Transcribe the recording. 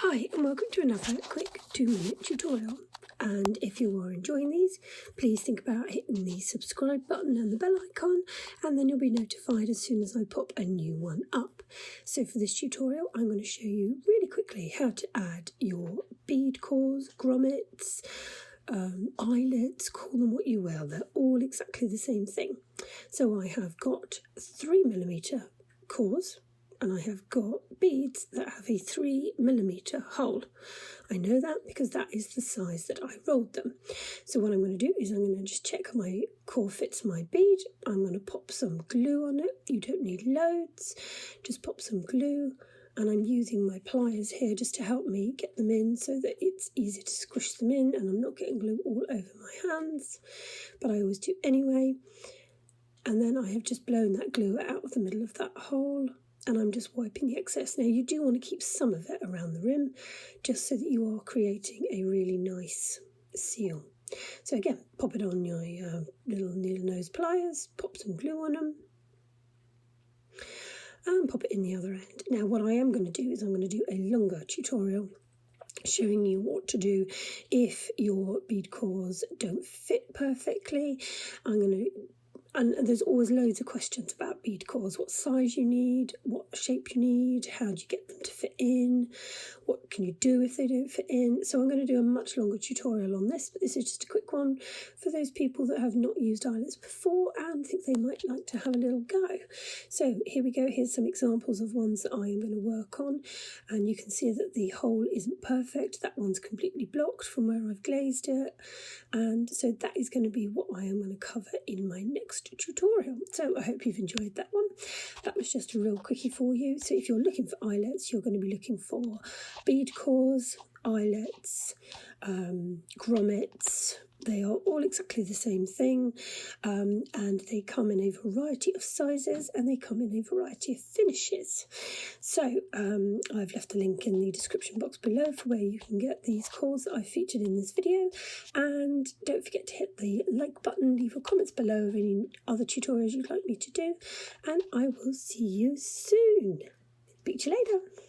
Hi and welcome to another quick 2-minute tutorial, and if you are enjoying these, please think about hitting the subscribe button and the bell icon, and then you'll be notified as soon as I pop a new one up. So for this tutorial I'm going to show you really quickly how to add your bead cores, grommets, eyelets, call them what you will, they're all exactly the same thing. So I have got 3mm cores, and I have got beads that have a 3mm hole. I know that because that is the size that I rolled them. So what I'm going to do is I'm going to just check my core fits my bead. I'm going to pop some glue on it. You don't need loads, just pop some glue. And I'm using my pliers here just to help me get them in so that it's easy to squish them in and I'm not getting glue all over my hands. But I always do anyway. And then I have just blown that glue out of the middle of that hole. And I'm just wiping the excess. Now you do want to keep some of it around the rim just so that you are creating a really nice seal. So again, pop it on your little needle nose pliers, pop some glue on them and pop it in the other end. Now what I am going to do is I'm going to do a longer tutorial showing you what to do if your bead cores don't fit perfectly. And there's always loads of questions about bead cores, what size you need, what shape you need, how do you get them to fit in, what can you do if they don't fit in. So I'm going to do a much longer tutorial on this, but this is just a quick one for those people that have not used eyelets before and think they might like to have a little go. So here we go, here's some examples of ones that I am going to work on, and you can see that the hole isn't perfect, that one's completely blocked from where I've glazed it, and so that is going to be what I am going to cover in my next tutorial. So I hope you've enjoyed that one. That was just a real quickie for you. So if you're looking for eyelets, you're going to be looking for bead cores, eyelets, grommets. They are all exactly the same thing, and they come in a variety of sizes and they come in a variety of finishes. So I've left a link in the description box below for where you can get these cores that I featured in this video, and don't forget to hit the like button, leave your comments below of any other tutorials you'd like me to do, and I will see you soon. Speak to you later.